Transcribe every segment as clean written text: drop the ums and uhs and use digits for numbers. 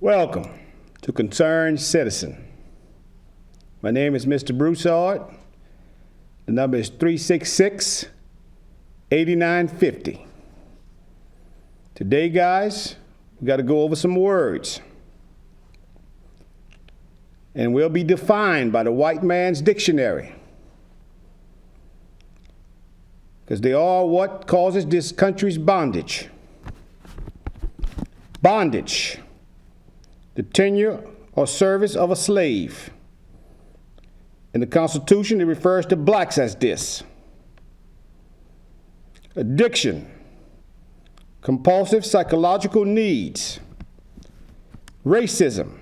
Welcome to Concerned Citizen. My name is Mr. Broussard. The number is 366-8950. Today, guys, we got to go over some words. And we'll be defined by the white man's dictionary. Because they are what causes this country's bondage. Bondage, the tenure or service of a slave. In the Constitution, it refers to blacks as this. Addiction, compulsive psychological needs. Racism,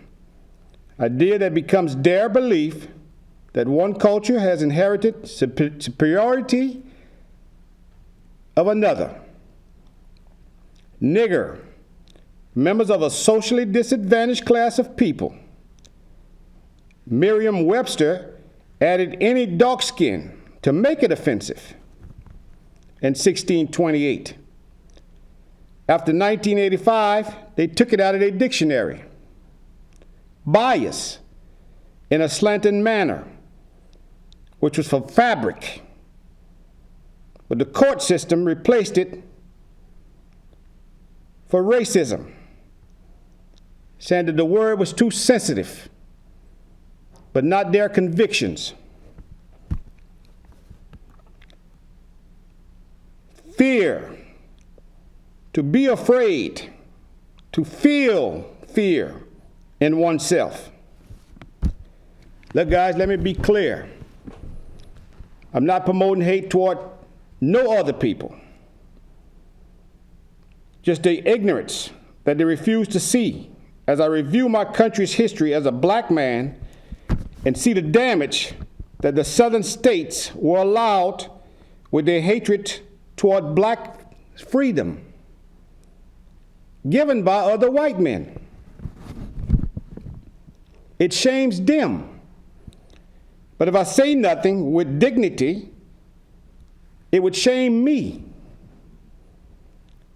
idea that becomes their belief that one culture has inherited superiority of another. Nigger, members of a socially disadvantaged class of people. Merriam-Webster added any dark skin to make it offensive in 1628. After 1985, they took it out of their dictionary. Bias, in a slanted manner, which was for fabric. But the court system replaced it for racism, saying that the word was too sensitive, but not their convictions. Fear, to be afraid, to feel fear in oneself. Look, guys, let me be clear. I'm not promoting hate toward no other people. Just the ignorance that they refuse to see as I review my country's history as a black man and see the damage that the southern states were allowed with their hatred toward black freedom given by other white men. It shames them. But if I say nothing with dignity, it would shame me.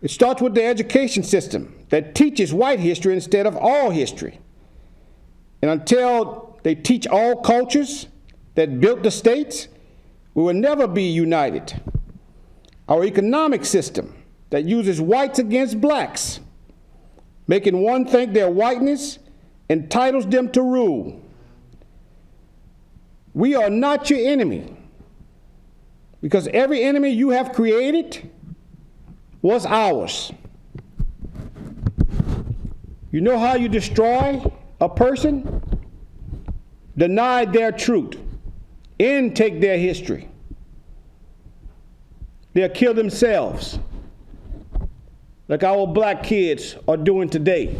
It starts with the education system that teaches white history instead of all history. And until they teach all cultures that built the states, we will never be united. Our economic system that uses whites against blacks, making one think their whiteness entitles them to rule. We are not your enemy, because every enemy you have created was ours. You know how you destroy a person? Deny their truth, intake their history. They'll kill themselves, like our black kids are doing today.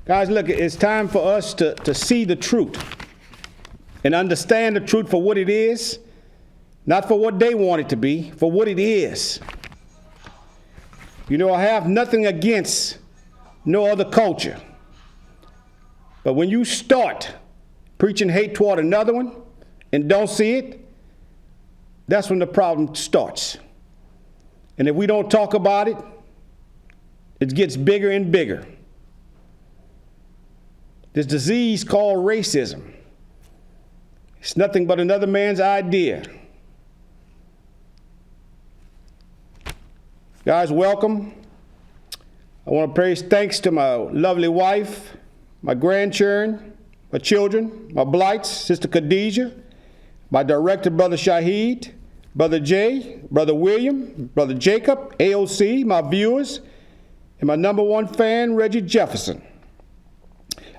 Guys, look, it's time for us to see the truth and understand the truth for what it is, not for what they want it to be, for what it is. You know, I have nothing against no other culture. But when you start preaching hate toward another one and don't see it, that's when the problem starts. And if we don't talk about it, it gets bigger and bigger. This disease called racism, it's nothing but another man's idea. Guys, welcome. I want to praise thanks to my lovely wife, my grandchildren, my children, my blights, Sister Khadijah, my director, Brother Shahid, Brother Jay, Brother William, Brother Jacob, AOC, my viewers, and my number one fan, Reggie Jefferson.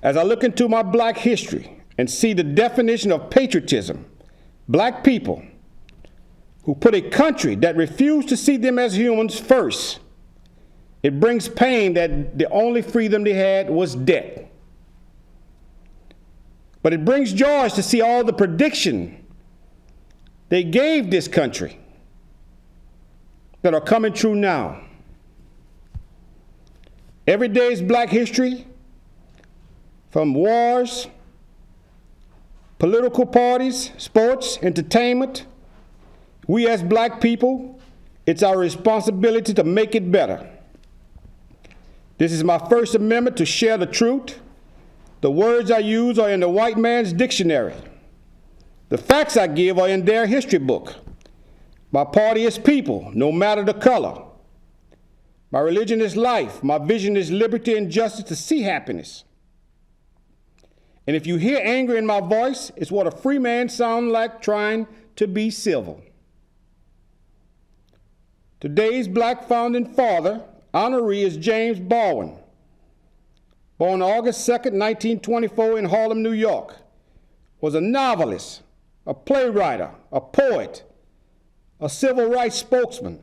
As I look into my black history and see the definition of patriotism, black people who put a country that refused to see them as humans first, it brings pain that the only freedom they had was debt. But it brings joy to see all the prediction they gave this country that are coming true now. Every day is Black history, from wars, political parties, sports, entertainment. We as Black people, it's our responsibility to make it better. This is my First Amendment to share the truth. The words I use are in the white man's dictionary. The facts I give are in their history book. My party is people, no matter the color. My religion is life. My vision is liberty and justice to see happiness. And if you hear anger in my voice, it's what a free man sounds like trying to be civil. Today's Black founding father, honoree, is James Baldwin. Born August 2nd, 1924 in Harlem, New York, was a novelist, a playwright, a poet, a civil rights spokesman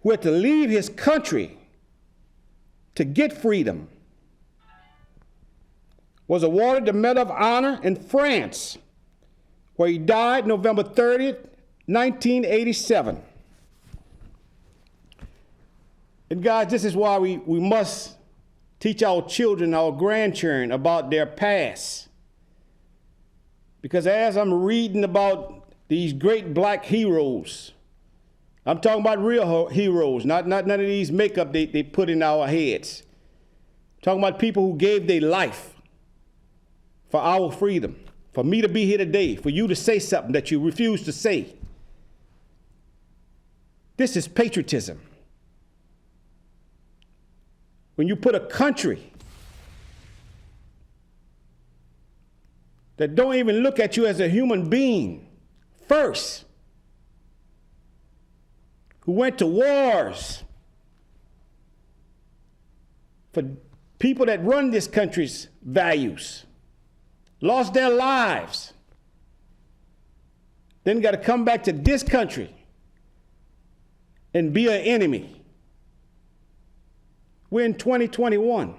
who had to leave his country to get freedom. Was awarded the Medal of Honor in France, where he died November 30th, 1987. And guys, this is why we must teach our children, our grandchildren about their past. Because as I'm reading about these great Black heroes, I'm talking about real heroes, not none of these makeup they put in our heads. I'm talking about people who gave their life for our freedom, for me to be here today, for you to say something that you refuse to say. This is patriotism. When you put a country that don't even look at you as a human being first, who went to wars for people that run this country's values, lost their lives, then got to come back to this country and be an enemy. We're in 2021, and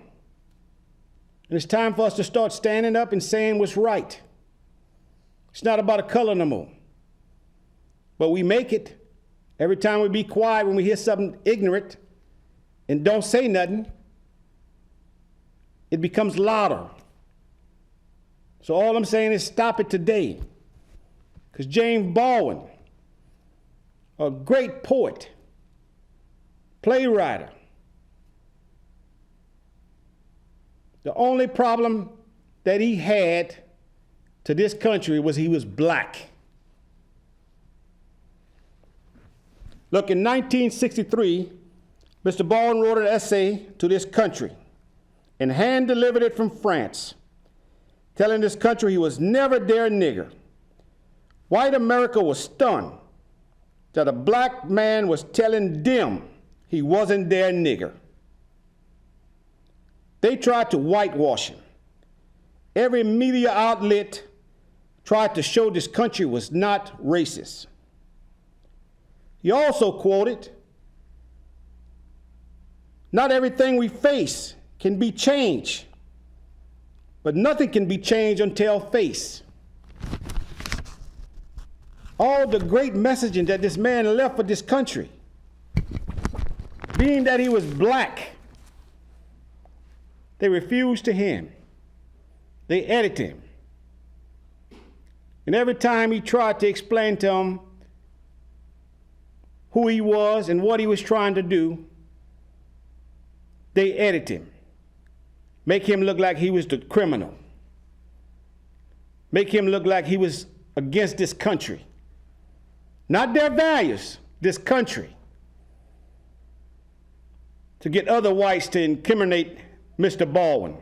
it's time for us to start standing up and saying what's right. It's not about a color no more, but we make it. Every time we be quiet when we hear something ignorant and don't say nothing, it becomes louder. So all I'm saying is stop it today. Because James Baldwin, a great poet, playwright, the only problem that he had to this country was he was Black. Look, in 1963, Mr. Baldwin wrote an essay to this country and hand-delivered it from France, telling this country he was never their nigger. White America was stunned that a Black man was telling them he wasn't their nigger. They tried to whitewash him. Every media outlet tried to show this country was not racist. He also quoted, "Not everything we face can be changed, but nothing can be changed until faced." All the great messaging that this man left for this country, being that he was Black, they refused to hear him. They edited him. And every time he tried to explain to them who he was and what he was trying to do, they edit him. Make him look like he was the criminal. Make him look like he was against this country. Not their values, this country. To get other whites to incriminate Mr. Baldwin.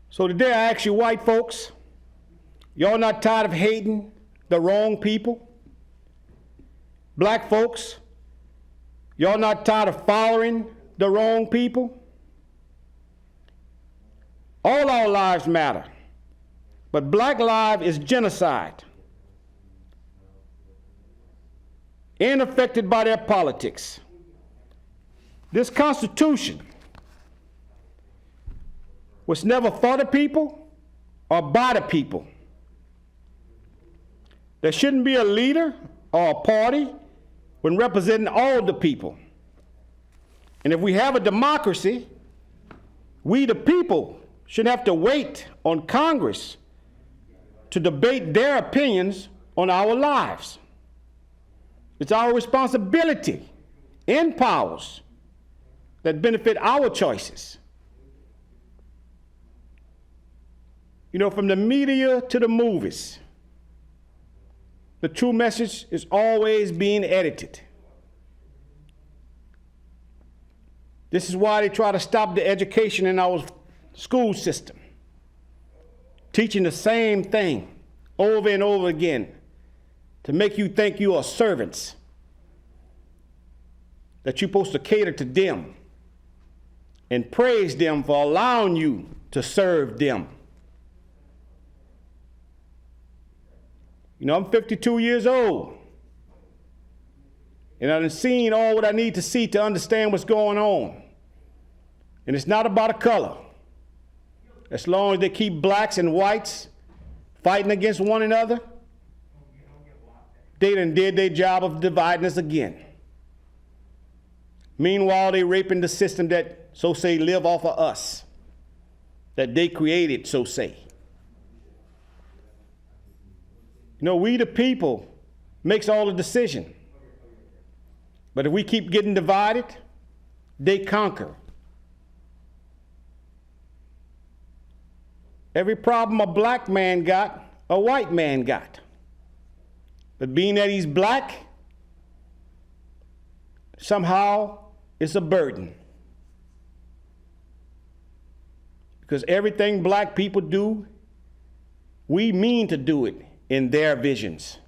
So today I ask you white folks, y'all not tired of hating the wrong people? Black folks, y'all not tired of following the wrong people? All our lives matter, but Black life is genocide, unaffected by their politics. This Constitution was never for the people or by the people. There shouldn't be a leader or a party when representing all the people. And if we have a democracy, we the people shouldn't have to wait on Congress to debate their opinions on our lives. It's our responsibility and powers that benefit our choices. You know, from the media to the movies, the true message is always being edited. This is why they try to stop the education in our school system, teaching the same thing over and over again to make you think you are servants, that you're supposed to cater to them and praise them for allowing you to serve them. You know, I'm 52 years old, and I've seen all what I need to see to understand what's going on. And it's not about a color. As long as they keep blacks and whites fighting against one another, they done did their job of dividing us again. Meanwhile, they raping the system that, so say, live off of us, that they created, so say. You know, we the people makes all the decision. But if we keep getting divided, they conquer. Every problem a black man got, a white man got. But being that he's black, somehow it's a burden. Because everything black people do, we mean to do it in their visions.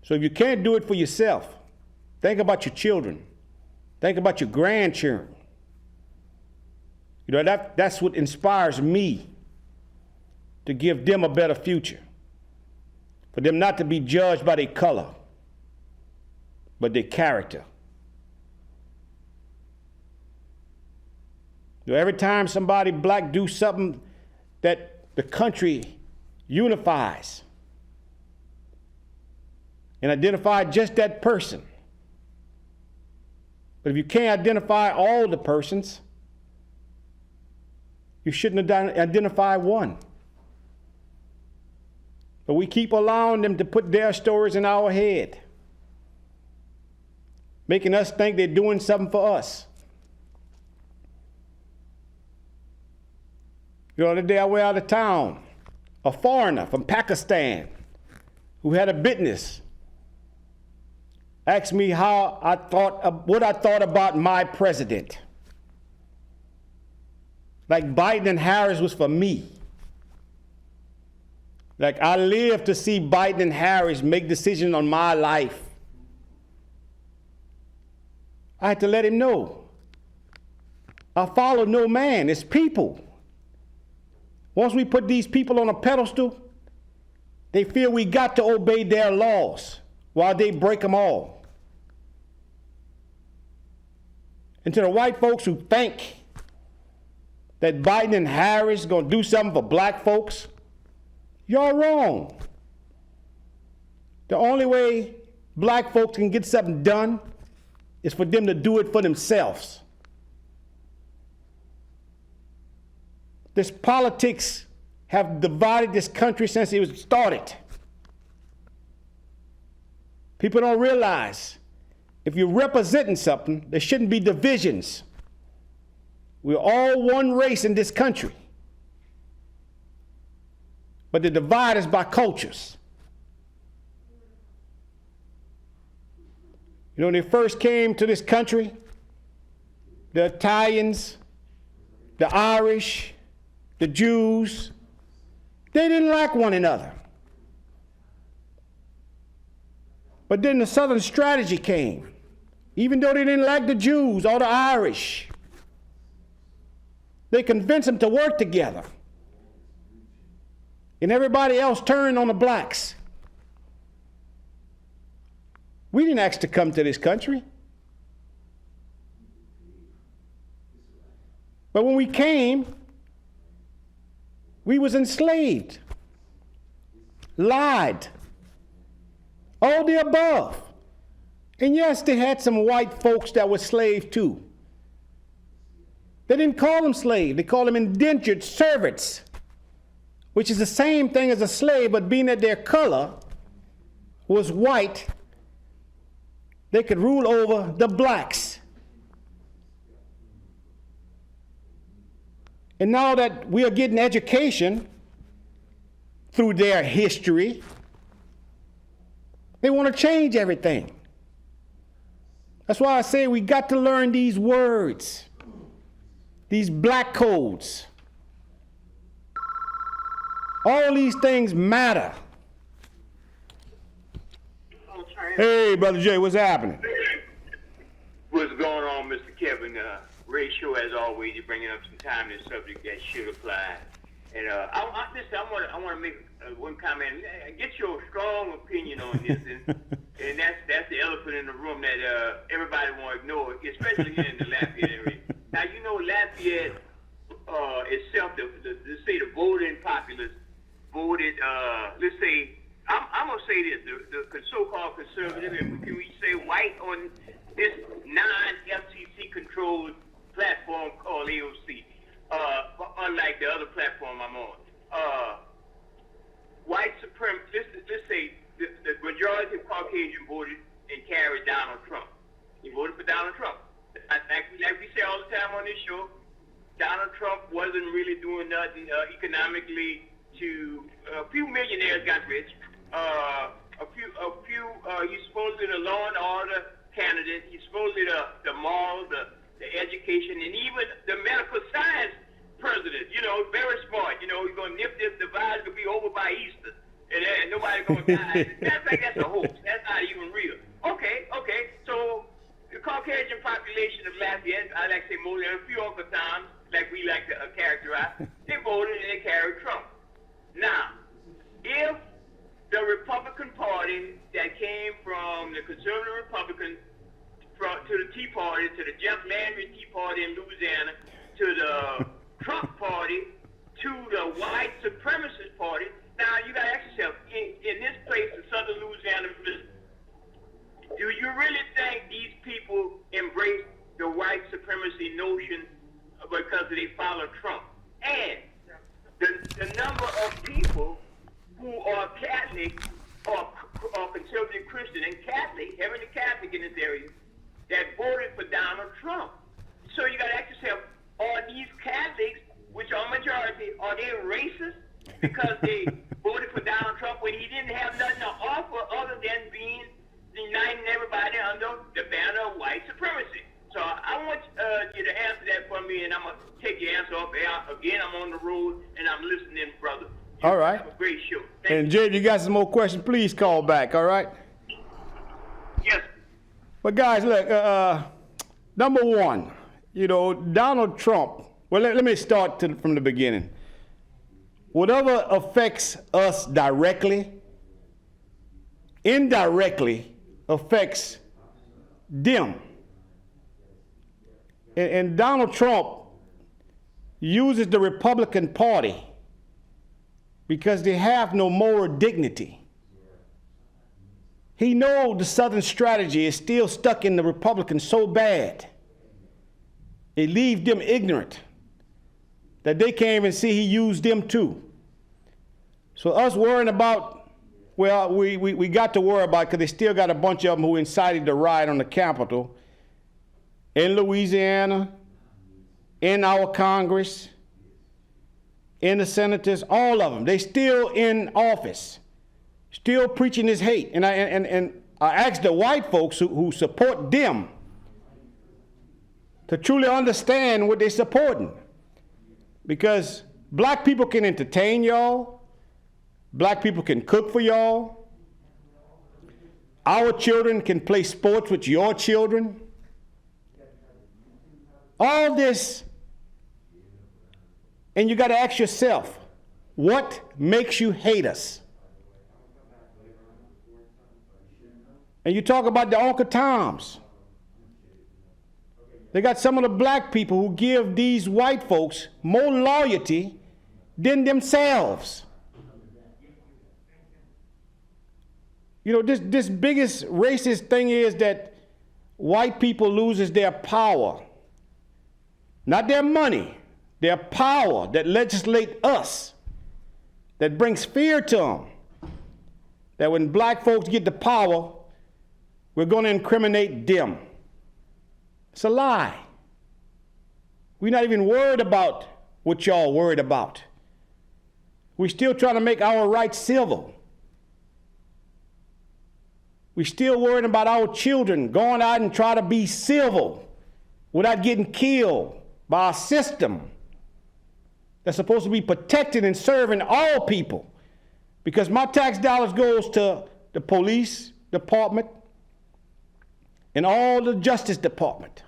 So if you can't do it for yourself, think about your children. Think about your grandchildren. You know, that's what inspires me to give them a better future. For them not to be judged by their color, but their character. You know, every time somebody black do something that the country unifies and identify just that person. But if you can't identify all the persons, you shouldn't identify one. But we keep allowing them to put their stories in our head, making us think they're doing something for us. You know, the day I went out of town, a foreigner from Pakistan who had a business asked me what I thought about my president. Like Biden and Harris was for me. Like I live to see Biden and Harris make decisions on my life. I had to let him know. I follow no man, it's people. Once we put these people on a pedestal, they feel we got to obey their laws while they break them all. And to the white folks who think that Biden and Harris are going to do something for black folks, you're wrong. The only way black folks can get something done is for them to do it for themselves. This politics have divided this country since it was started. People don't realize if you're representing something, there shouldn't be divisions. We're all one race in this country. But the divide is by cultures. You know, when they first came to this country, the Italians, the Irish, the Jews, they didn't like one another. But then the Southern strategy came. Even though they didn't like the Jews or the Irish, they convinced them to work together. And everybody else turned on the blacks. We didn't ask to come to this country. But when we came, we was enslaved, lied, all the above. And yes, they had some white folks that were slaves too. They didn't call them slaves, they called them indentured servants, which is the same thing as a slave, but being that their color, was white, they could rule over the blacks. And now that we are getting education through their history, they want to change everything. That's why I say we got to learn these words, these black codes. All these things matter. Hey, Brother Jay, what's happening? What's going on, Mr. Kevin? Ray Show, as always, you're bringing up some timely subject that should apply. And I want to make one comment. Get your strong opinion on this, and that's the elephant in the room that everybody want to ignore, especially here in the Lafayette area. Now, you know, Lafayette itself, let's say the voting populace voted. Let's say I'm gonna say this: the so-called conservative, and can we say white on this non-FCC controlled platform called AOC, unlike the other platform I'm on. White supremacists, let's say the majority of Caucasian voted and carried Donald Trump. He voted for Donald Trump. Like we say all the time on this show, Donald Trump wasn't really doing nothing economically. To a few millionaires got rich. He's supposedly the law and order candidate. He's supposedly the moral, the education, and even the medical science president. You know, very smart. You know, he's gonna nip this. The virus could be over by Easter, and nobody's gonna die. That's a hoax. That's not even real. Okay. So the Caucasian population of Lafayette, I like to say more than a few Uncle Toms, like we like to characterize, they voted and they carried Trump. Now, if the Republican Party that came from the conservative Republicans to the Tea Party, to the Jeff Landry Tea Party in Louisiana, to the Trump Party, to the white supremacist party, now you got to ask yourself, in this place in southern Louisiana, do you really think these people embrace the white supremacy notion because they follow Trump? And the number of people who are Catholic or conservative Christian and Catholic, heavily Catholic in this area, that voted for Donald Trump. So you got to ask yourself, are these Catholics, which are majority, are they racist because they voted for Donald Trump when he didn't have nothing to offer other than being uniting everybody under the banner of white supremacy? So I want you to answer that for me, and I'm going to take your answer off air. Again, I'm on the road, and I'm listening, brother. All right. Have a great show. And Jay, you got some more questions, please call back, all right? Yes. But guys, look, number one, you know, Donald Trump, well, let me start from the beginning. Whatever affects us directly, indirectly affects them. And Donald Trump uses the Republican Party because they have no moral dignity. He knows the Southern strategy is still stuck in the Republicans so bad, it leaves them ignorant that they can't even see he used them too. So us worrying about, well, we got to worry about because they still got a bunch of them who incited the riot on the Capitol in Louisiana, in our Congress, in the senators, all of them. They still in office, still preaching this hate. And I asked the white folks who support them to truly understand what they're supporting. Because black people can entertain y'all, black people can cook for y'all, our children can play sports with your children. All this, and you got to ask yourself, what makes you hate us? And you talk about the Uncle Toms. They got some of the black people who give these white folks more loyalty than themselves. You know, this biggest racist thing is that white people loses their power. Not their money, their power that legislate us, that brings fear to them. that when black folks get the power, we're going to incriminate them. It's a lie. We're not even worried about what y'all worried about. We're still trying to make our rights civil. We're still worrying about our children going out and try to be civil without getting killed by a system that's supposed to be protecting and serving all people. Because my tax dollars goes to the police department and all the justice department.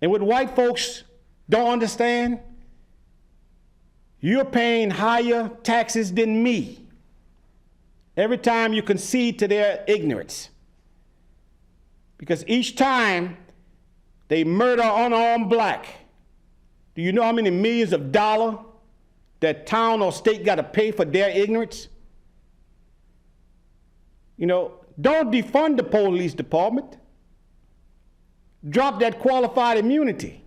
And what white folks don't understand, you're paying higher taxes than me every time you concede to their ignorance. Because each time they murder unarmed black, do you know how many millions of dollars that town or state got to pay for their ignorance? You know, don't defund the police department. Drop that qualified immunity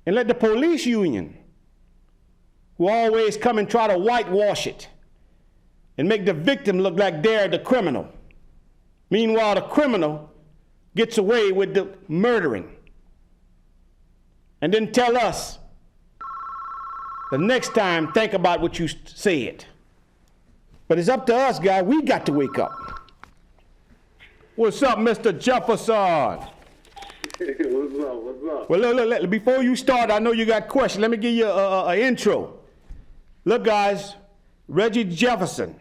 and let the police union, who always come and try to whitewash it and make the victim look like they're the criminal. Meanwhile, the criminal gets away with the murdering. And then tell us, the next time, think about what you said. But it's up to us, guys. We got to wake up. What's up, Mr. Jefferson? What's up? Well, look, before you start, I know you got questions. Let me give you an intro. Look, guys, Reggie Jefferson,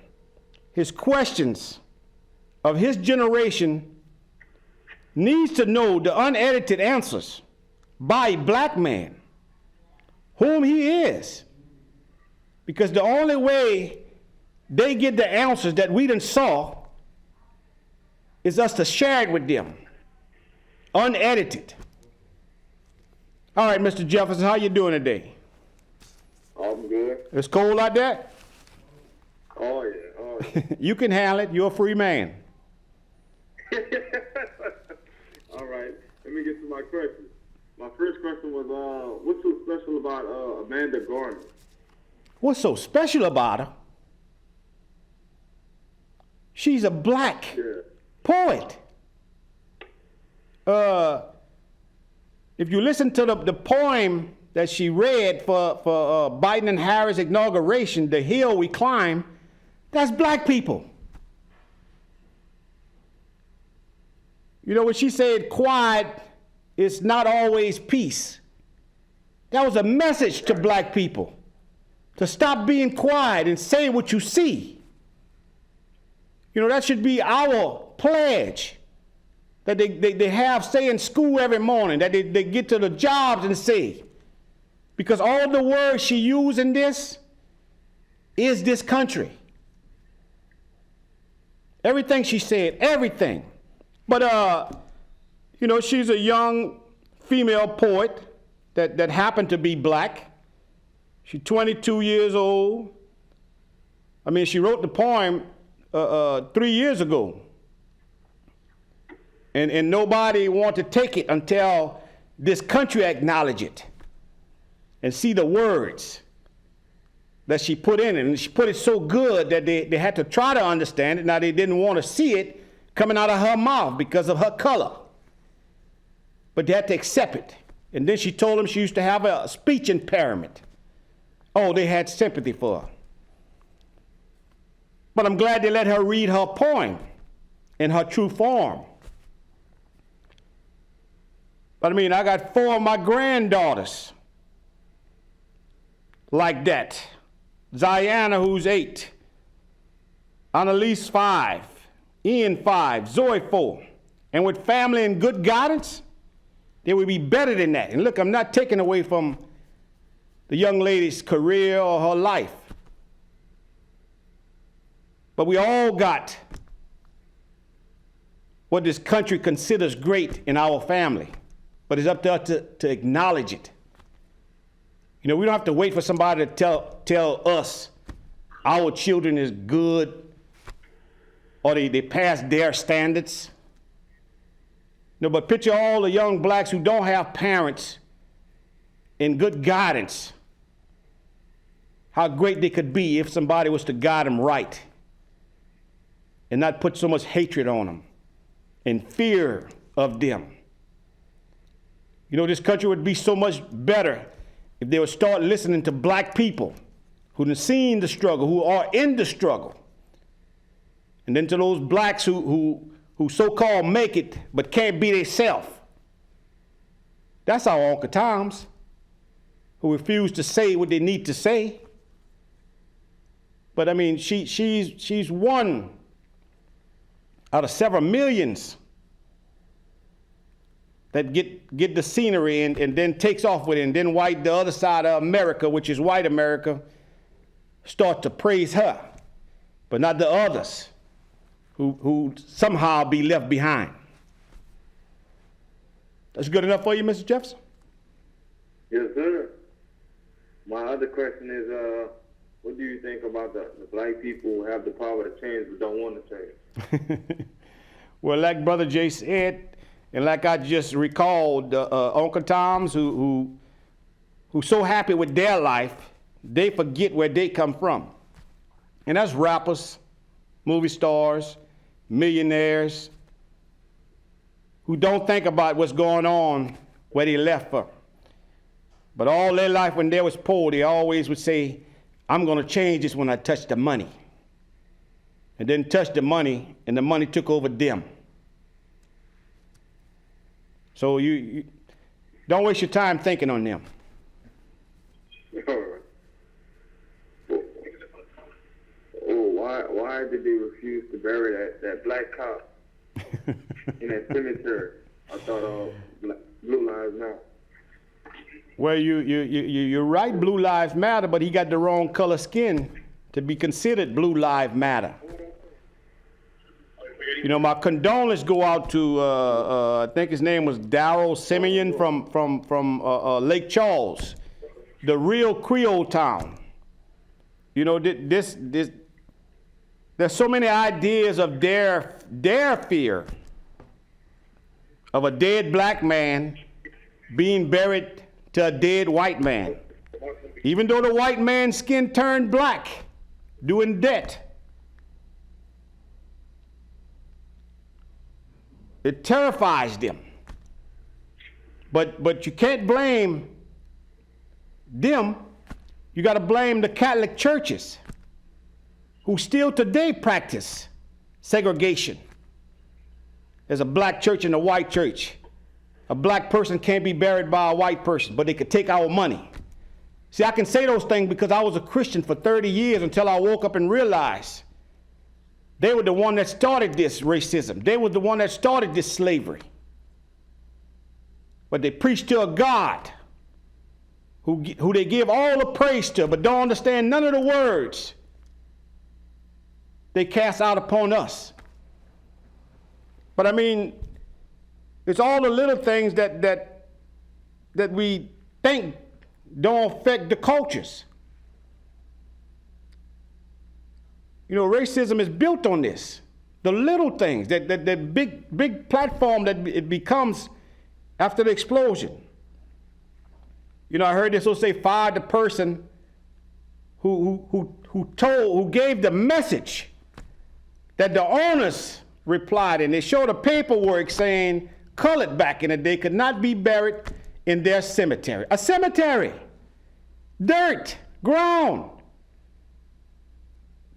his questions of his generation needs to know the unedited answers by a black man, whom he is. Because the only way they get the answers that we done saw is us to share it with them, unedited. All right, Mr. Jefferson, how you doing today? I'm good. It's cold out there? Oh, yeah. You can handle it. You're a free man. All right. Let me get to my question. My first question was, what's so special about Amanda Garner? What's so special about her? She's a black poet. If you listen to the poem that she read for Biden and Harris inauguration, The Hill We Climb, that's black people. You know, when she said quiet is not always peace, that was a message to black people to stop being quiet and say what you see. You know, that should be our pledge that they have say in school every morning, that they get to the jobs and say. Because all the words she used in this is this country. Everything she said, everything. But, you know, she's a young female poet that happened to be black. She's 22 years old. I mean, she wrote the poem 3 years ago. And nobody wanted to take it until this country acknowledged it and see the words that she put in it. And she put it so good that they had to try to understand it. Now, they didn't want to see it coming out of her mouth because of her color. But they had to accept it. And then she told them she used to have a speech impairment. Oh, they had sympathy for her. But I'm glad they let her read her poem in her true form. But I mean, I got 4 of my granddaughters like that. Ziana, who's 8. Annalise, 5. Ian, 5. Zoe, 4. And with family and good guidance, they would be better than that. And look, I'm not taking away from the young lady's career or her life. But we all got what this country considers great in our family. But it's up to us to acknowledge it. You know, we don't have to wait for somebody to tell us our children is good or they pass their standards. No, but picture all the young blacks who don't have parents in good guidance. how great they could be if somebody was to guide them right and not put so much hatred on them and fear of them. You know, this country would be so much better if they would start listening to black people who have seen the struggle, who are in the struggle. And then to those blacks who so-called make it but can't be themselves. That's our Uncle Toms, who refuse to say what they need to say. But I mean, she's one out of several millions that get the scenery and then takes off with it, and then the other side of America, which is white America, start to praise her, but not the others who somehow be left behind. That's good enough for you, Mr. Jefferson? Yes, sir. My other question is, what do you think about the black people who have the power to change but don't want to change? Well, like Brother Jay said, and like I just recalled, Uncle Toms who so happy with their life, they forget where they come from. And that's rappers, movie stars, millionaires, who don't think about what's going on where they left from. But all their life when they was poor, they always would say, I'm going to change this when I touch the money. And then touch the money, and the money took over them. So you don't waste your time thinking on them. Why did they refuse to bury that black cop in that cemetery? I thought Blue Lives Matter. Well, you're right, Blue Lives Matter, but he got the wrong color skin to be considered Blue Lives Matter. You know, my condolences go out to, I think his name was Darryl Simeon from Lake Charles, the real Creole town. You know, there's so many ideas of their fear of a dead black man being buried to a dead white man. Even though the white man's skin turned black, doing debt. It terrifies them. But you can't blame them. You got to blame the Catholic churches who still today practice segregation. There's a black church and a white church. A black person can't be buried by a white person, but they could take our money. See, I can say those things because I was a Christian for 30 years until I woke up and realized they were the one that started this racism. They were the one that started this slavery. But they preach to a God who they give all the praise to, but don't understand none of the words they cast out upon us. But I mean, it's all the little things that we think don't affect the cultures. You know, racism is built on this. The little things, that big platform that it becomes after the explosion. You know, I heard this will say fired the person who gave the message that the owners replied, and they showed the paperwork saying colored back in the day could not be buried in their cemetery. A cemetery, dirt, ground.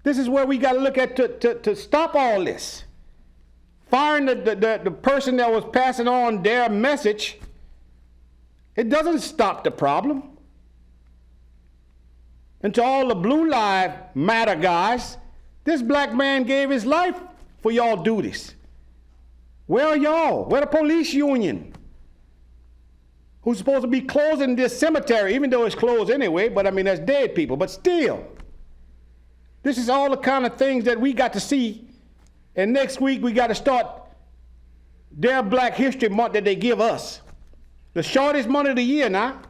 This is where we got to look at to stop all this. Firing the person that was passing on their message, it doesn't stop the problem. And to all the Blue Lives Matter guys, this black man gave his life for y'all do this. Where are y'all? Where the police union? Who's supposed to be closing this cemetery, even though it's closed anyway, but I mean, there's dead people, but still. This is all the kind of things that we got to see. And next week, we got to start their Black History Month that they give us. The shortest month of the year now.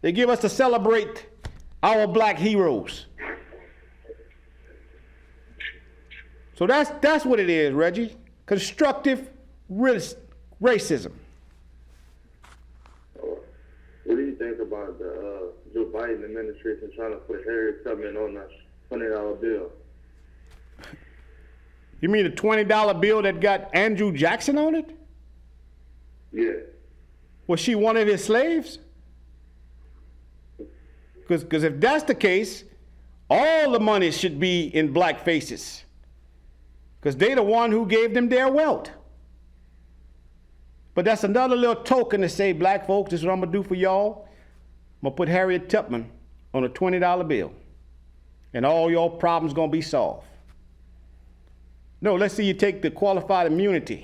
They give us to celebrate our black heroes. So that's what it is, Reggie. Constructive racism. What do you think about the Joe Biden administration trying to put Harriet Tubman on a $20 bill. You mean the $20 bill that got Andrew Jackson on it? Yeah. Was she one of his slaves? Because if that's the case, all the money should be in black faces. Because they the one who gave them their wealth. But that's another little token to say, black folks, this is what I'm going to do for y'all. I'm going to put Harriet Tubman on a $20 bill. And all your problems going to be solved. No, let's say you take the qualified immunity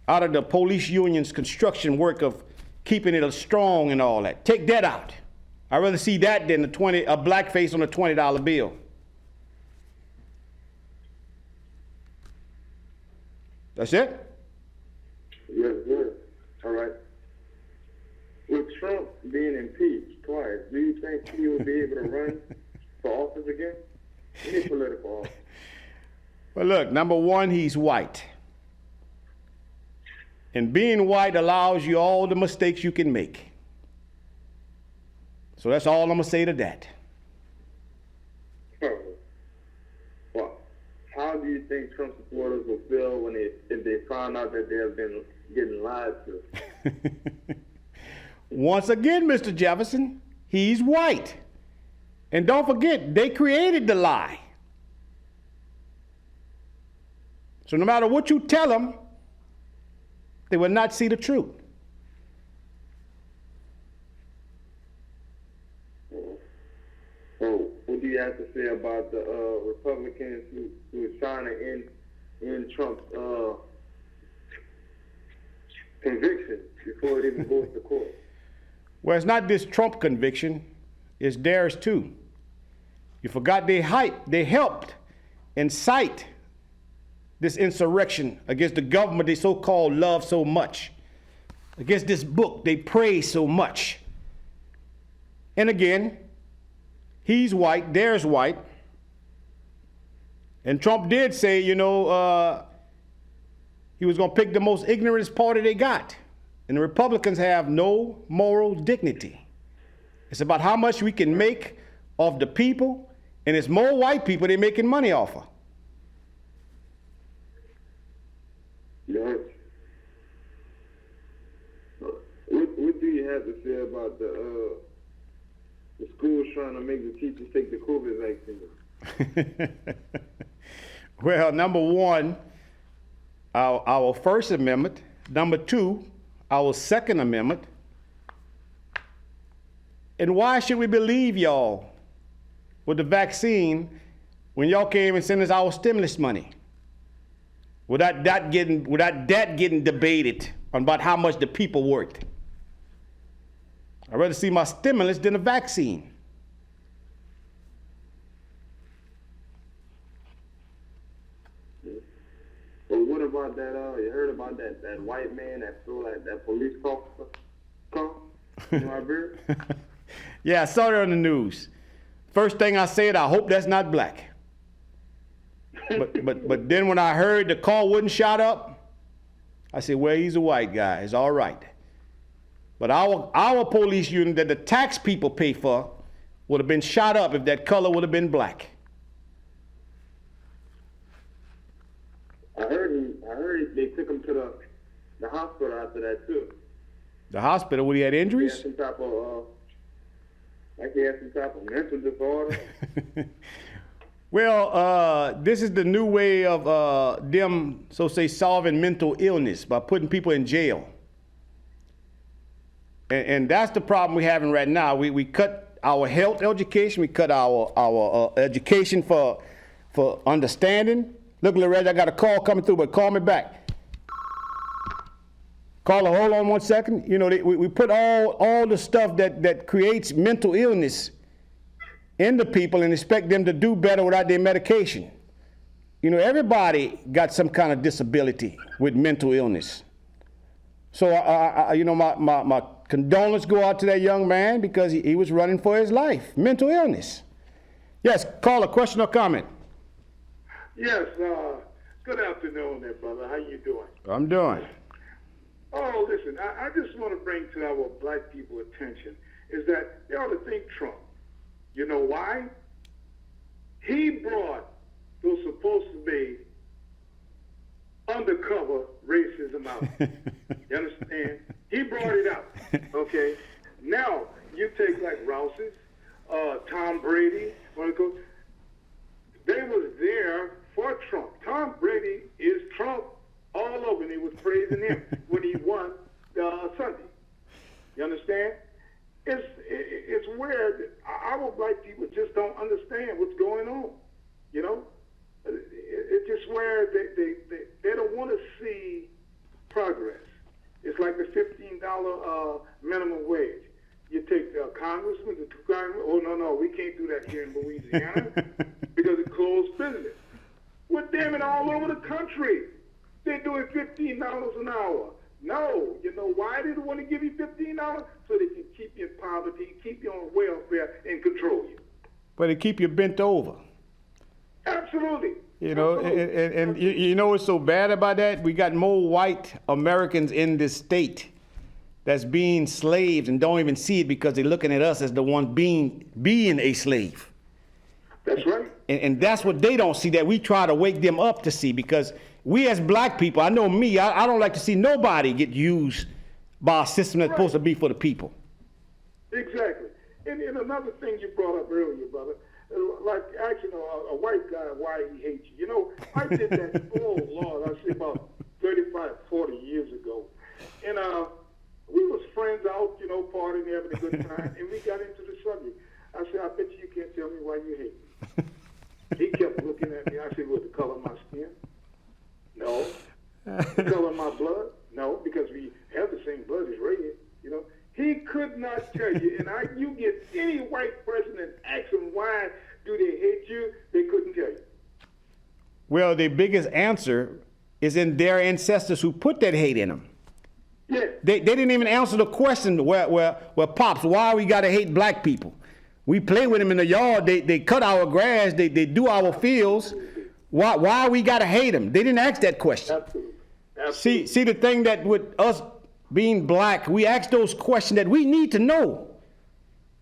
out of the police union's construction work of keeping it strong and all that. Take that out. I'd rather see that than a blackface on a $20 bill. That's it? Yes, sir. All right. With Trump being impeached twice, do you think he will be able to run for office again? Any political office? Well, look, number one, he's white. And being white allows you all the mistakes you can make. So that's all I'm going to say to that. Well, how do you think Trump supporters will feel if they find out that they have been getting lied to? Once again, Mr. Jefferson, he's white. And don't forget, they created the lie. So no matter what you tell them, they will not see the truth. So what do you have to say about the Republicans who is trying to end Trump's conviction before it even goes to court? Well, it's not this Trump conviction, it's theirs too. You forgot they helped incite this insurrection against the government they so-called love so much, against this book they praise so much. And again, he's white, theirs white. And Trump did say, he was going to pick the most ignorant party they got. And the Republicans have no moral dignity. It's about how much we can make off the people, and it's more white people they're making money off of. Yes. What do you have to say about the schools trying to make the teachers take the COVID vaccine? Well, number one, our First Amendment. Number two, our Second Amendment. And why should we believe y'all with the vaccine when y'all came and sent us our stimulus money? Without that getting debated on about how much the people worked. I'd rather see my stimulus than a vaccine. But what about that? You heard about that white man that stole that police car in Liberia? Yeah, I saw it on the news. First thing I said, I hope that's not black. But then when I heard the car wouldn't shot up, I said, well, he's a white guy. It's all right. But our police unit that the tax people pay for would have been shot up if that color would have been black. I heard they took him to the hospital after that too. The hospital when he had injuries? He had some type of mental disorder. Well, this is the new way of them, so say, solving mental illness by putting people in jail. And that's the problem we're having right now. We cut our health education. We cut our education for understanding. Look, Loretta, I got a call coming through, but call me back. Caller, hold on 1 second. We put all the stuff that creates mental illness in the people and expect them to do better without their medication. Everybody got some kind of disability with mental illness. So, my condolences go out to that young man because he was running for his life. Mental illness. Yes, caller, question or comment? Yes, good afternoon there, brother. How you doing? I'm doing. Oh, listen, I just want to bring to our black people attention is that they ought to think Trump. You know why? He brought those supposed to be undercover racism out. You understand? He brought it out. Okay? Now, you take like Rouse's, Tom Brady, they was there for Trump. Tom Brady is Trump all over, and he was praising him when he won Sunday. You understand? It's weird. Our black people just don't understand what's going on. You know, it's just where they don't want to see progress. It's like the $15 minimum wage. You take the congressman, the two congressmen. Oh no, we can't do that here in Louisiana because it closed business. Well, damn it, all over the country, they're doing $15 an hour. No, you know why they want to give you $15? So they can keep you in poverty, keep you on welfare, and control you. But they keep you bent over. Absolutely. You know, and you know what's so bad about that? We got more white Americans in this state that's being slaves and don't even see it because they're looking at us as the one being a slave. That's right. And that's what they don't see, that we try to wake them up to see, because we as black people, I know me, I don't like to see nobody get used by a system that's supposed to be for the people. Exactly. And another thing you brought up earlier, brother, like asking a white guy why he hates you. You know, I did that, oh Lord, I say about 35, 40 years ago. And we was friends out, you know, partying, having a good time, and we got into the subject. I said, I bet you can't tell me why you hate me. He kept looking at me. I said, what, the color of my skin? No. The color of my blood? No, because we have the same blood as red, you know. He could not tell you. And you get any white person and ask them why do they hate you, they couldn't tell you. Well, the biggest answer is in their ancestors who put that hate in them. Yeah. They didn't even answer the question, well, Pops, why we got to hate black people? We play with them in the yard. They cut our grass. They do our fields. Why we got to hate them? They didn't ask that question. Absolutely. See the thing that with us being black, we ask those questions that we need to know.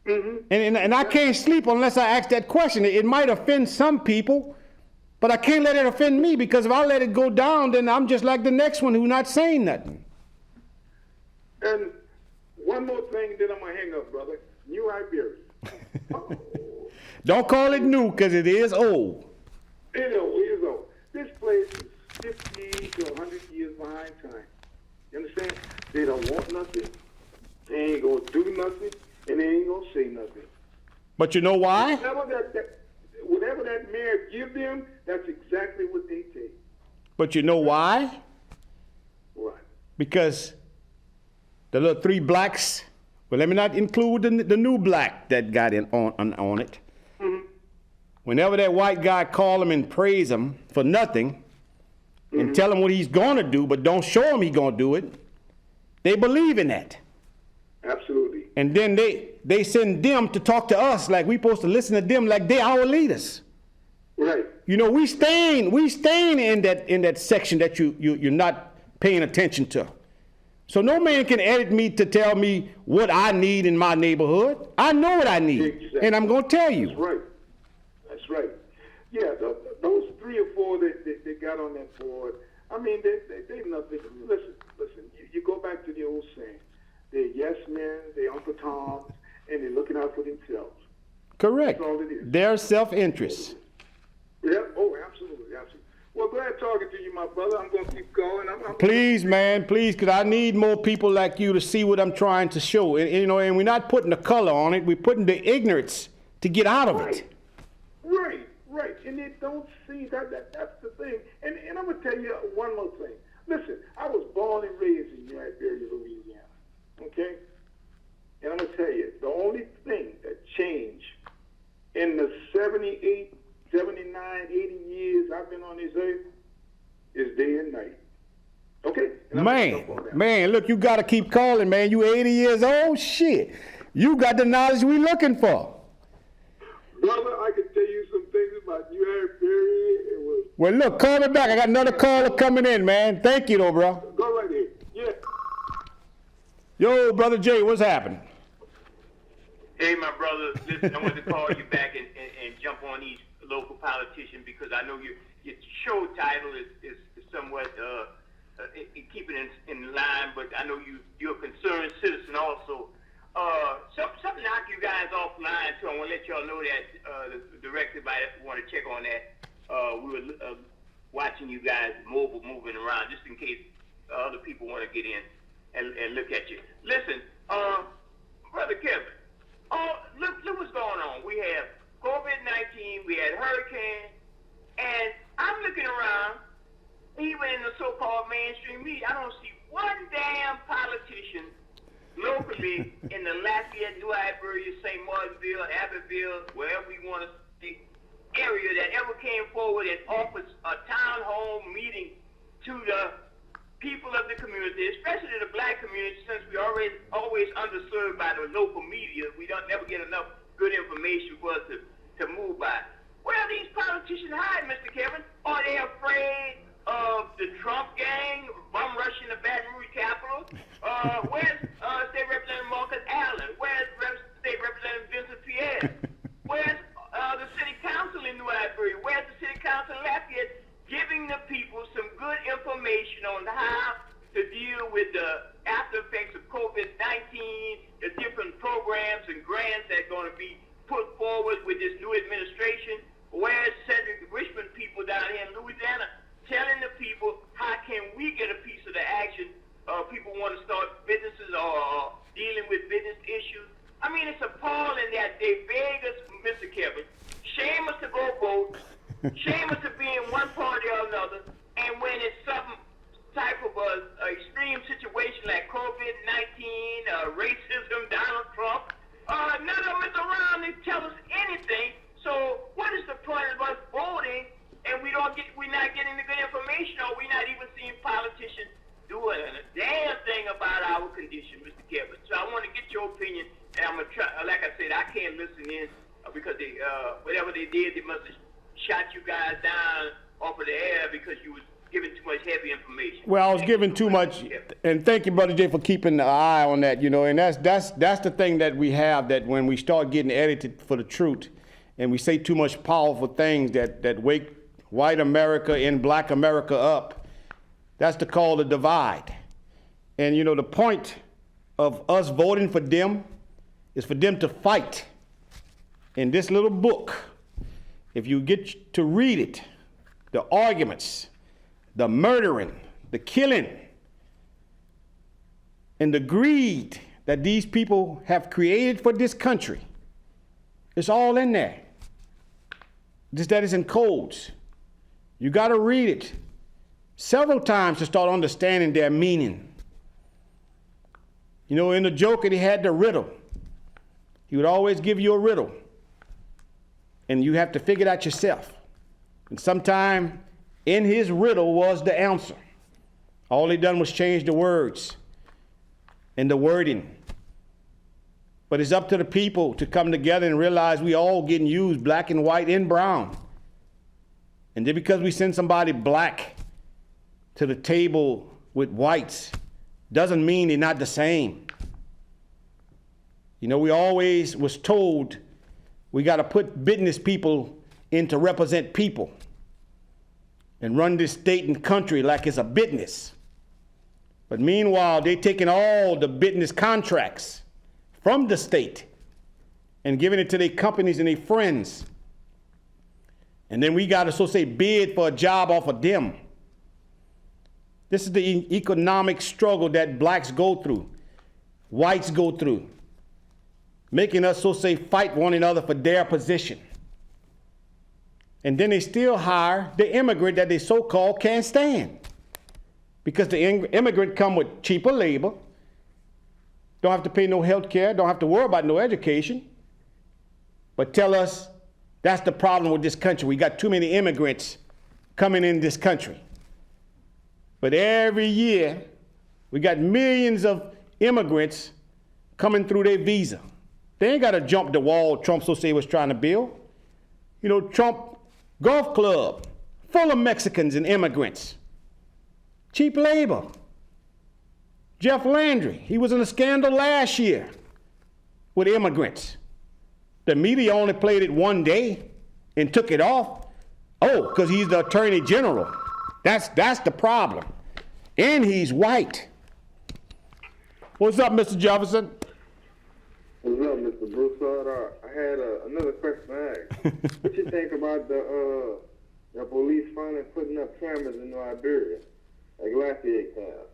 Mm-hmm. And I can't sleep unless I ask that question. It might offend some people, but I can't let it offend me, because if I let it go down, then I'm just like the next one who's not saying nothing. And one more thing, then I'm going to hang up, brother. New Iberia. Don't call it new, because it is old. It is old. This place is 50 to 100 years behind time. You understand? They don't want nothing. They ain't going to do nothing. And they ain't going to say nothing. But you know why? Whatever that mayor give them, that's exactly what they take. But you know why? Why? Because the little three blacks, well, let me not include the new black that got in on it. Mm-hmm. Whenever that white guy call him and praise him for nothing, mm-hmm. and tell him what he's going to do, but don't show him he's going to do it, they believe in that. Absolutely. And then they send them to talk to us like we supposed to listen to them like they our leaders. Right. You know, we staying in that section that you're not paying attention to. So no man can edit me to tell me what I need in my neighborhood. I know what I need, exactly. And I'm going to tell you. That's right. That's right. Yeah, those 3 or 4 that got on that board, I mean, they nothing. Listen, you go back to the old saying. They're yes men, they're Uncle Toms, and they're looking out for themselves. Correct. That's all it is. Their self-interest. Yeah, oh, absolutely. Well, glad talking to you, my brother. I'm going to keep going. Please, man, please, because I need more people like you to see what I'm trying to show. And we're not putting the color on it. We're putting the ignorance to get out of it. Right. And they don't see that. That's the thing. And I'm going to tell you one more thing. Listen, I was born and raised in New Iberia, Louisiana. Okay? And I'm going to tell you, the only thing that changed in the 78, 79, 80 years I've been on this earth is day and night. Okay? And man, look, you got to keep calling, man. You 80 years old? Shit. You got the knowledge we looking for. Brother, I can tell you some things about New Iberia. Well, look, call me back. I got another caller coming in, man. Thank you, though, bro. Go right ahead. Yeah. Yo, Brother Jay, what's happening? Hey, my brother, listen, I wanted to call you back and jump on these local politicians because I know your show title is somewhat keeping in line, but I know you're a concerned citizen also. Something knocked you guys offline, so I want to let y'all know that the director might want to check on that. We were watching you guys moving around just in case other people want to get in and look at you. Listen, Brother Kevin, look what's going on. We have COVID-19, we had hurricane, and I'm looking around, even in the so-called mainstream media, I don't see one damn politician locally in the Lafayette, New Iberia, St. Martinville, Abbeville, wherever we want to see, area that ever came forward and offered a town hall meeting to the people of the community, especially the black community, since we always underserved by the local media. We don't never get enough good information for us to move by. Where are these politicians hiding, Mr. Kevin? Are they afraid of the Trump gang bum rushing the Baton Rouge Capitol? Where's State Representative Marcus Allen? Where's State Representative Vincent Pierre? Where's the City Council in New Iberia? Where's the City Council in Lafayette giving the people some good information on how to deal with the after effects of COVID-19, the different programs and grants that are going to be put forward with this new administration? Where's Cedric Richmond people down here in Louisiana telling the people how can we get a piece of the action? People want to start businesses or dealing with business issues. I mean, it's appalling that they beg us, Mr. Kevin, shame us to go vote, shame us to be in one party or another, and when it's some type of a extreme situation like COVID-19, racism, Donald Trump, none of them is around to tell us anything. So what is the point of us voting and we're not getting the good information, or we're not even seeing politicians doing a damn thing about our condition, Mr. Kevin? So I want to get your opinion, and I'm gonna try. Like I said, I can't listen in because they whatever they did, they must have shot you guys down off of the air because you was giving too much heavy information. Well, I was giving too much, and thank you, Brother Jay, for keeping an eye on that. And that's the thing that we have, that when we start getting edited for the truth, and we say too much powerful things that wake white America and black America up, that's the call to divide. And the point of us voting for them is for them to fight. In this little book, if you get to read it, the arguments, the murdering, the killing, and the greed that these people have created for this country, it's all in there. Just that is in codes. You got to read it several times to start understanding their meaning. In the Joker, he had the riddle. He would always give you a riddle, and you have to figure it out yourself. And sometime in his riddle was the answer. All he done was change the words and the wording. But it's up to the people to come together and realize we all getting used, black and white and brown. And then because we send somebody black to the table with whites, doesn't mean they're not the same. We always was told we got to put business people in to represent people and run this state and country like it's a business. But meanwhile, they're taking all the business contracts from the state and giving it to their companies and their friends. And then we got to, so say, bid for a job off of them. This is the economic struggle that blacks go through, whites go through, making us, so say, fight one another for their position. And then they still hire the immigrant that they so-called can't stand, because the immigrant come with cheaper labor, don't have to pay no health care, don't have to worry about no education, but tell us that's the problem with this country. We got too many immigrants coming in this country. But every year, we got millions of immigrants coming through their visa. They ain't got to jump the wall Trump so say was trying to build. Trump golf club, full of Mexicans and immigrants. Cheap labor. Jeff Landry, he was in a scandal last year with immigrants. The media only played it one day and took it off. Oh, because he's the attorney general. That's the problem. And he's white. What's up, Mr. Jefferson? What's up, Mr. Broussard? I had another question to ask. What you think about the police finally putting up cameras in Liberia, like Lafayette has?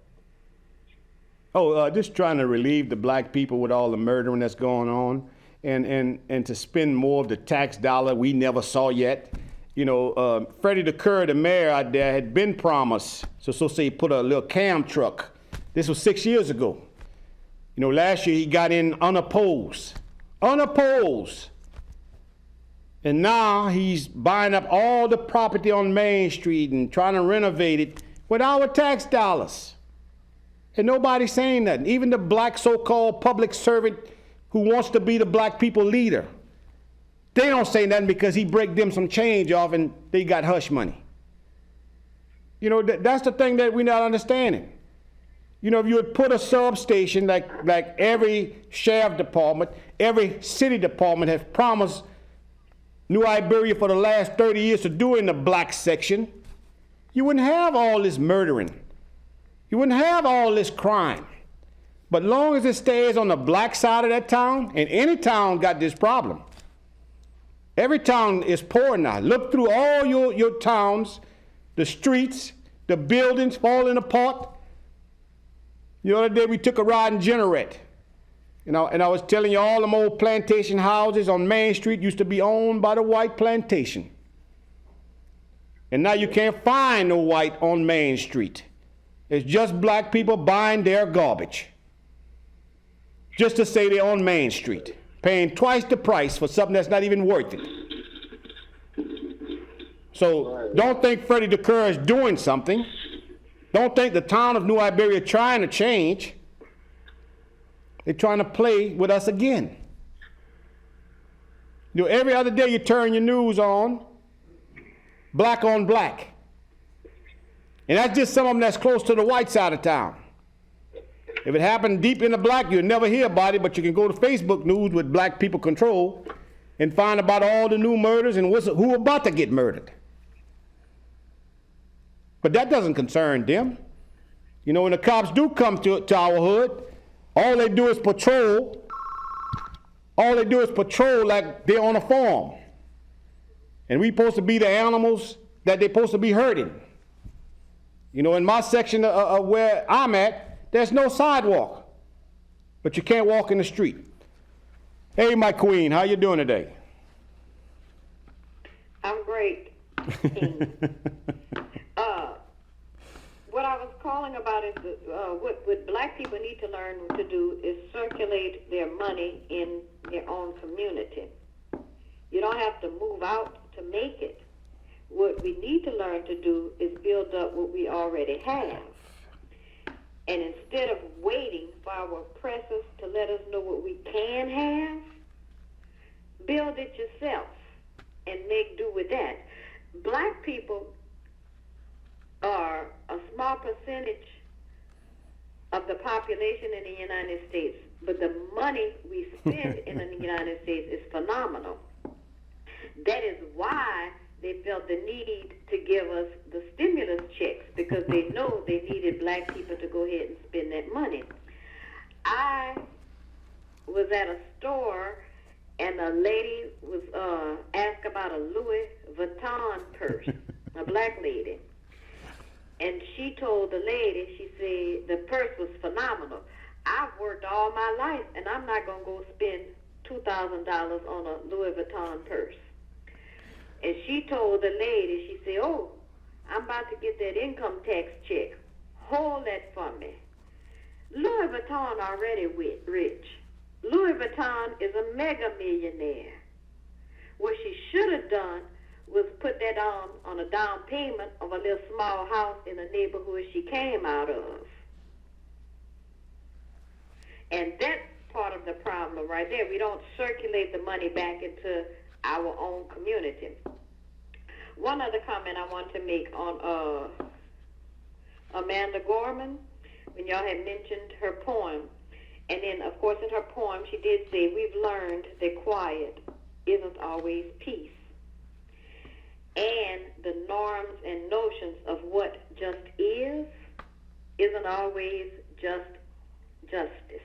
Oh, just trying to relieve the black people with all the murdering that's going on, and to spend more of the tax dollar we never saw yet. You know, Freddie DeCurr, the mayor out there, had been promised, so say put a little cam truck. This was 6 years ago. You know, last year he got in unopposed. And now he's buying up all the property on Main Street and trying to renovate it with our tax dollars. And nobody's saying nothing. Even the black so-called public servant who wants to be the black people leader, they don't say nothing because he break them some change off and they got hush money. You know, that's the thing that we're not understanding. You know, if you would put a substation like every sheriff department, every city department has promised New Iberia for the last 30 years to do in the black section, you wouldn't have all this murdering. You wouldn't have all this crime. But long as it stays on the black side of that town, and any town got this problem. Every town is poor now. Look through all your towns, the streets, the buildings falling apart. The other day we took a ride in Generette. You know, and I was telling you all them old plantation houses on Main Street used to be owned by the white plantation. And now you can't find no white on Main Street. It's just black people buying their garbage. Just to say they're on Main Street, paying twice the price for something that's not even worth it. So don't think Freddie DeCurr is doing something. Don't think the town of New Iberia is trying to change. They're trying to play with us again. You know, every other day you turn your news on black. And that's just some of them that's close to the white side of town. If it happened deep in the black, you'll never hear about it, but you can go to Facebook News with Black People Control and find about all the new murders and who about to get murdered. But that doesn't concern them. You know, when the cops do come to our hood, all they do is patrol. All they do is patrol like they're on a farm. And we supposed to be the animals that they're supposed to be hurting. You know, in my section of where I'm at, there's no sidewalk. But you can't walk in the street. Hey, my queen, how you doing today? I'm great. What I was calling about is what black people need to learn to do is circulate their money in their own community. You don't have to move out to make it. What we need to learn to do is build up what we already have. And instead of waiting for our oppressors to let us know what we can have, build it yourself and make do with that. Black people are a small percentage of the population in the United States, but the money we spend in the United States is phenomenal. That is why they felt the need to give us the stimulus checks, because they know they needed black people to go ahead and spend that money. I was at a store and a lady was asked about a Louis Vuitton purse, a black lady. And she told the lady, she said, the purse was phenomenal. I've worked all my life, and I'm not going to go spend $2,000 on a Louis Vuitton purse. And she told the lady, she said, oh, I'm about to get that income tax check. Hold that for me. Louis Vuitton already rich. Louis Vuitton is a mega millionaire. What she should have done was put that on a down payment of a little small house in the neighborhood she came out of. And that's part of the problem right there. We don't circulate the money back into our own community. One other comment I want to make on Amanda Gorman. when y'all had mentioned her poem. And then, of course, in her poem, she did say, we've learned that quiet isn't always peace. And the norms and notions of what just isn't always just justice.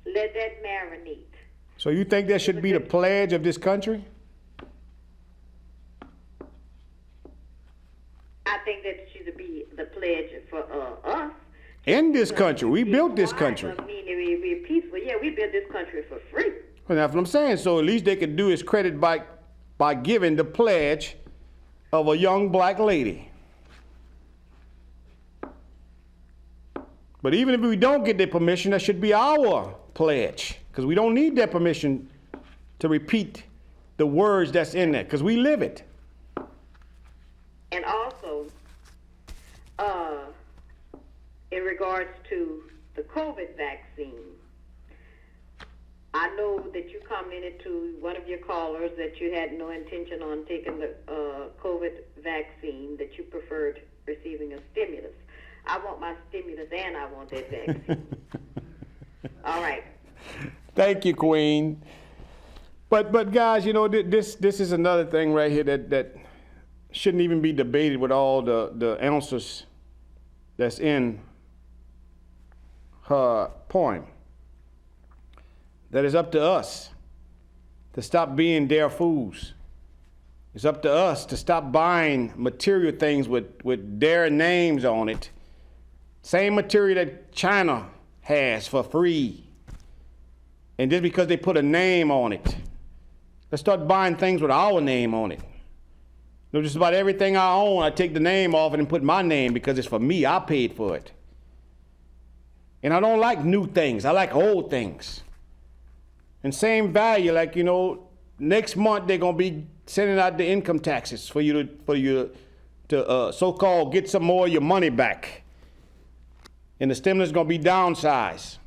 Let that marinate. So you think that should be the pledge of this country? I think that should be the pledge for us. In this country. We built this country. I mean, we're peaceful. Yeah, we built this country for free. Well, that's what I'm saying. So at least they could do is credit by giving the pledge of a young black lady. But even if we don't get their permission, that should be our pledge, because we don't need their permission to repeat the words that's in there, because we live it. And also, in regards to the COVID vaccine, I know that you commented to one of your callers that you had no intention on taking the COVID vaccine, that you preferred receiving a stimulus. I want my stimulus and I want that vaccine. All right. Thank you, Queen. But guys, you know, this is another thing right here that shouldn't even be debated with all the answers that's in her poem. That it's up to us to stop being their fools. It's up to us to stop buying material things with their names on it. Same material that China has for free. And just because they put a name on it, let's start buying things with our name on it. You know, just about everything I own, I take the name off it and put my name because it's for me. I paid for it. And I don't like new things. I like old things. And same value, like, you know, next month they're gonna be sending out the income taxes for you to so-called get some more of your money back. And the stimulus is gonna be downsized.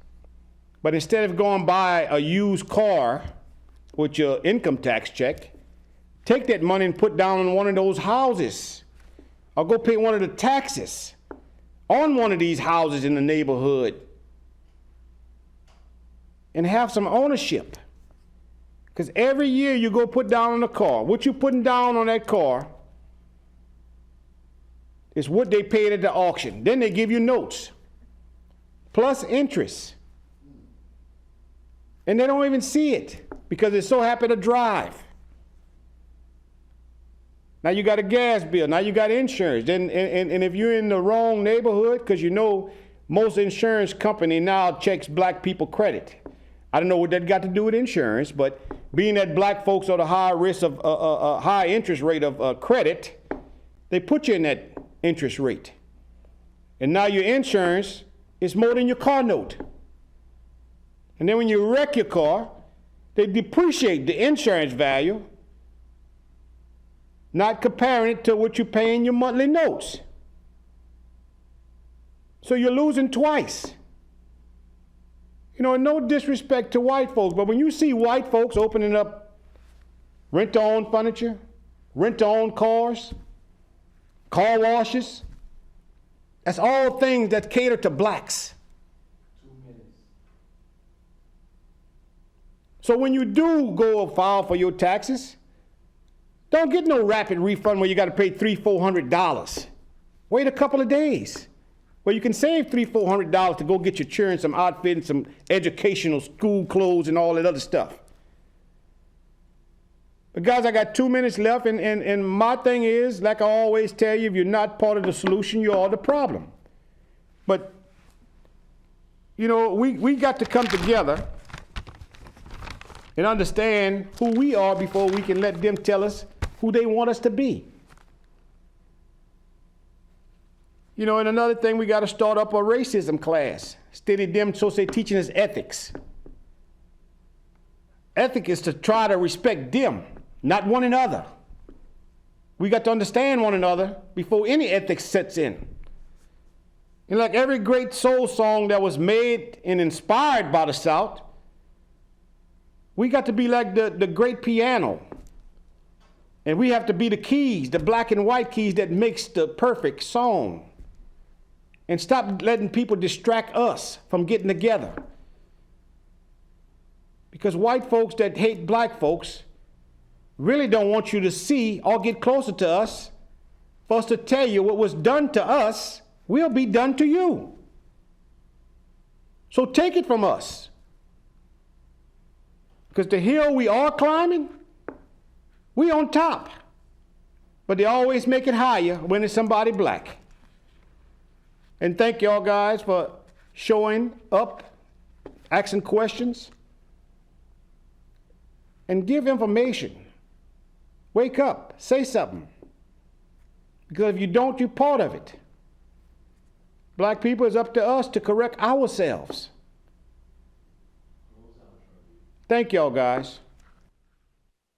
But instead of going buy a used car with your income tax check, take that money and put down on one of those houses. Or go pay one of the taxes on one of these houses in the neighborhood. And have some ownership. Because every year you go put down on a car. What you putting down on that car is what they paid at the auction. Then they give you notes. Plus interest. And they don't even see it because they're so happy to drive. Now you got a gas bill. Now you got insurance. And if you're in the wrong neighborhood, because you know most insurance company now checks black people credit. I don't know what that got to do with insurance, but being that black folks are the high risk of high interest rate of credit, they put you in that interest rate. And now your insurance is more than your car note. And then when you wreck your car, they depreciate the insurance value, not comparing it to what you pay in your monthly notes. So you're losing twice. You know, no disrespect to white folks, but when you see white folks opening up rent-to-own furniture, rent-to-own cars, car washes, that's all things that cater to blacks. 2 minutes. So when you do go file for your taxes, don't get no rapid refund where you got to pay $300-400. Wait a couple of days. Well, you can save $300-400 to go get your children some outfit and some educational school clothes and all that other stuff. But guys, I got 2 minutes left, and my thing is, like I always tell you, if you're not part of the solution, you are the problem. But, you know, we got to come together and understand who we are before we can let them tell us who they want us to be. You know, and another thing, we got to start up a racism class. Steady them, so say, teaching us ethics. Ethic is to try to respect them, not one another. We got to understand one another before any ethics sets in. And like every great soul song that was made and inspired by the South, we got to be like the great piano And we have to be the keys, the black and white keys that makes the perfect song. And stop letting people distract us from getting together. Because white folks that hate black folks really don't want you to see or get closer to us for us to tell you what was done to us will be done to you. So take it from us. Because the hill we are climbing, we on top. But they always make it higher when it's somebody black. And thank y'all guys for showing up, asking questions, and give information. Wake up, say something. Because if you don't, you're part of it. Black people, it's up to us to correct ourselves. Thank y'all guys.